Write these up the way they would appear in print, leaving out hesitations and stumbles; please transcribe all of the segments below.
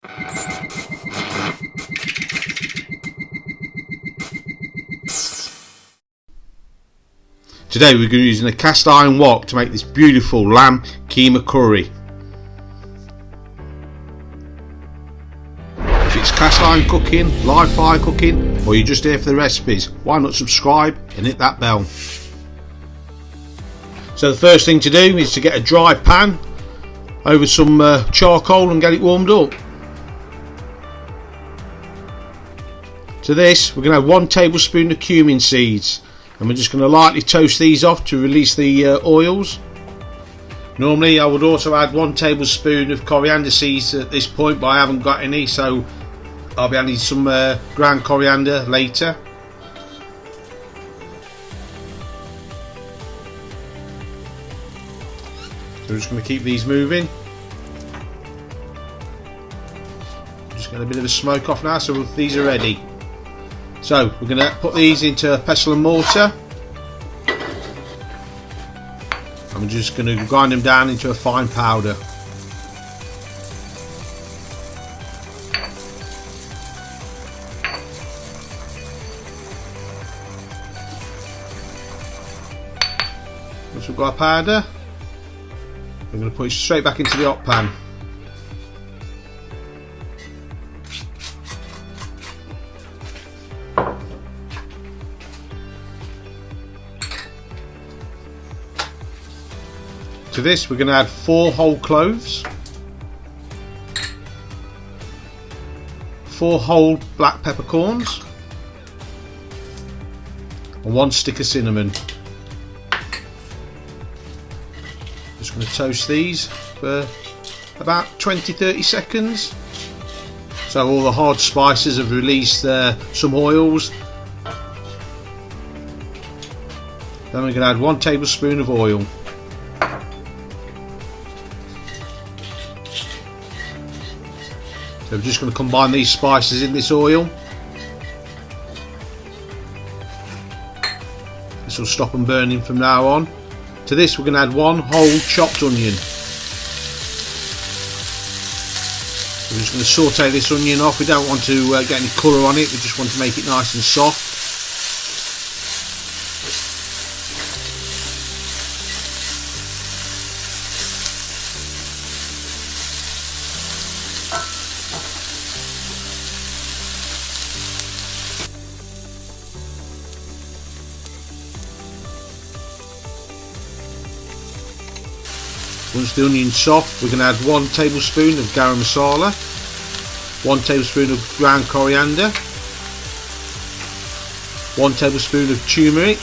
Today we're going to be using a cast iron wok to make this beautiful lamb keema curry. If it's cast iron cooking, live fire cooking, or you're just here for the recipes, why not subscribe and hit that bell. So the first thing to do is to get a dry pan over some charcoal and get it warmed up. To this we're going to add 1 tablespoon of cumin seeds, and we're just going to lightly toast these off to release the oils. Normally I would also add 1 tablespoon of coriander seeds at this point, but I haven't got any, so I'll be adding some ground coriander later. So we're just going to keep these moving. Just get a bit of a smoke off now, so these are ready. So we're going to put these into a pestle and mortar. I'm just going to grind them down into a fine powder. Once we've got our powder, we're going to put it straight back into the hot pan. To this we're going to add 4 whole cloves, 4 whole black peppercorns, and 1 stick of cinnamon. Just going to toast these for about 20-30 seconds. So all the hard spices have released some oils. Then we're going to add 1 tablespoon of oil. So we're just going to combine these spices in this oil. This will stop them burning from now on. To this we're going to add 1 whole chopped onion. We're just going to saute this onion off. We don't want to get any colour on it, we just want to make it nice and soft. Once the onion's soft, we're going to add 1 tablespoon of garam masala, 1 tablespoon of ground coriander, 1 tablespoon of turmeric.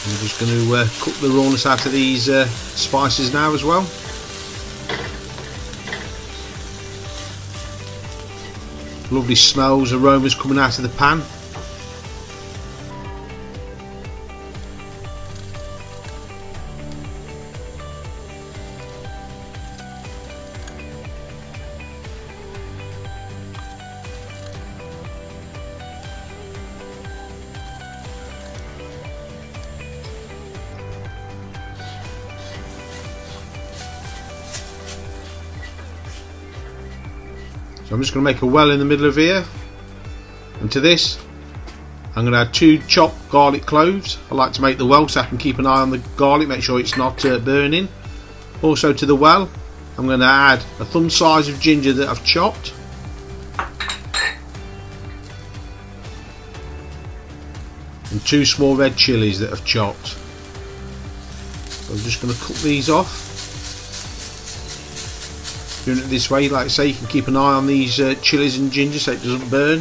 I'm just going to cook the rawness out of these spices now as well. Lovely smells, aromas coming out of the pan. So I'm just going to make a well in the middle of here, and to this I'm going to add 2 chopped garlic cloves. I like to make the well so I can keep an eye on the garlic, make sure it's not burning. Also to the well I'm going to add a thumb size of ginger that I've chopped, and 2 small red chillies that I've chopped. So I'm just going to cook these off. Doing it this way, like I say, you can keep an eye on these chillies and ginger so it doesn't burn.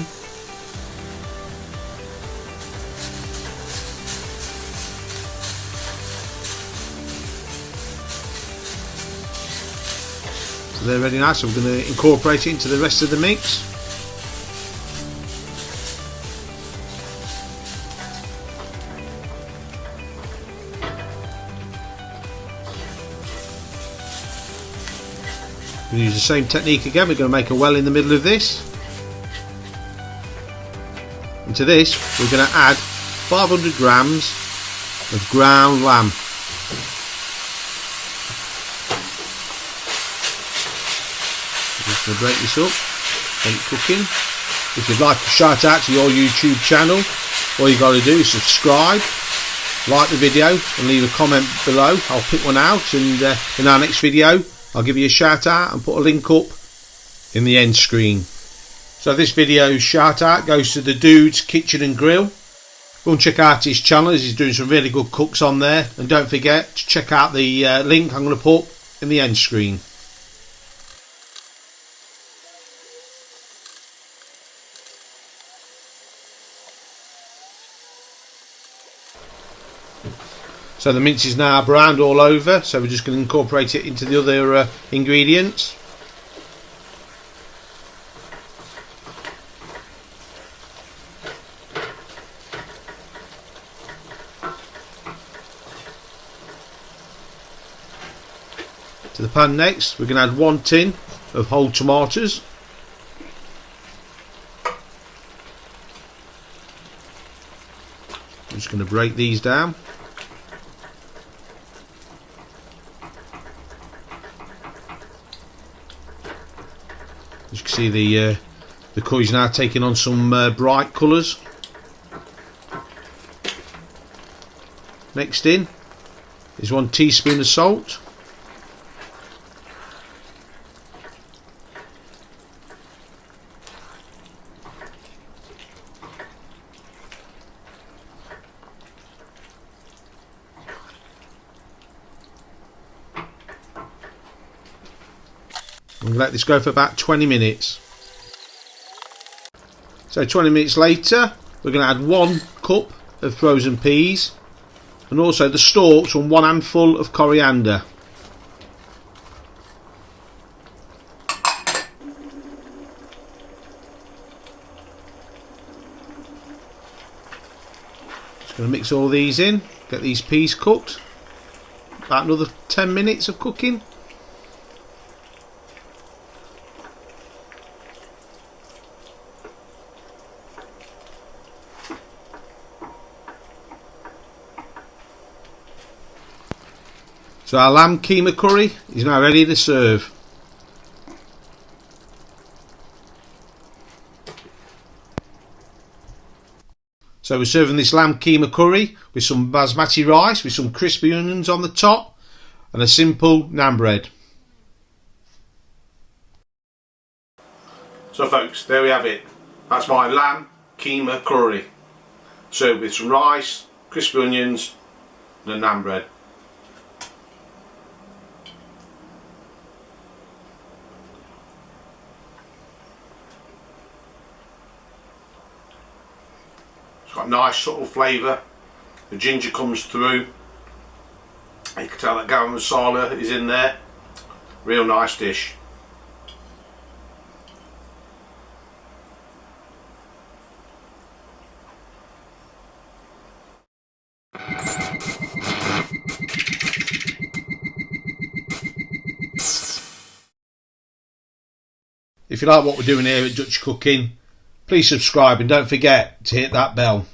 So they're ready now, so we're going to incorporate it into the rest of the mix. We're going to use the same technique again. We're going to make a well in the middle of this. And to this we're going to add 500 grams of ground lamb. just going to break this up, keep cooking. If you'd like a shout out to your YouTube channel, all you got to do is subscribe, like the video and leave a comment below. I'll pick one out, and in our next video I'll give you a shout out and put a link up in the end screen. So this video's shout out goes to the Dude's Kitchen and Grill. Go and check out his channel, he's doing some really good cooks on there, and don't forget to check out the link I'm going to put in the end screen. So the mince is now browned all over, so we're just going to incorporate it into the other ingredients. To the pan next, we're going to add 1 tin of whole tomatoes. I'm just going to break these down. As you can see, the curry's now taking on some bright colours. Next in is 1 teaspoon of salt. I'm going to let this go for about 20 minutes. So 20 minutes later, we're going to add 1 cup of frozen peas, and also the stalks from 1 handful of coriander. Just going to mix all these in, get these peas cooked. About another 10 minutes of cooking. So our lamb keema curry is now ready to serve. So we're serving this lamb keema curry with some basmati rice with some crispy onions on the top and a simple naan bread. So folks, there we have it. That's my lamb keema curry, served with some rice, crispy onions and a naan bread. It's got a nice subtle flavour, the ginger comes through, you can tell that garam masala is in there, real nice dish. If you like what we're doing here at Dutchy Cooking, please subscribe and don't forget to hit that bell.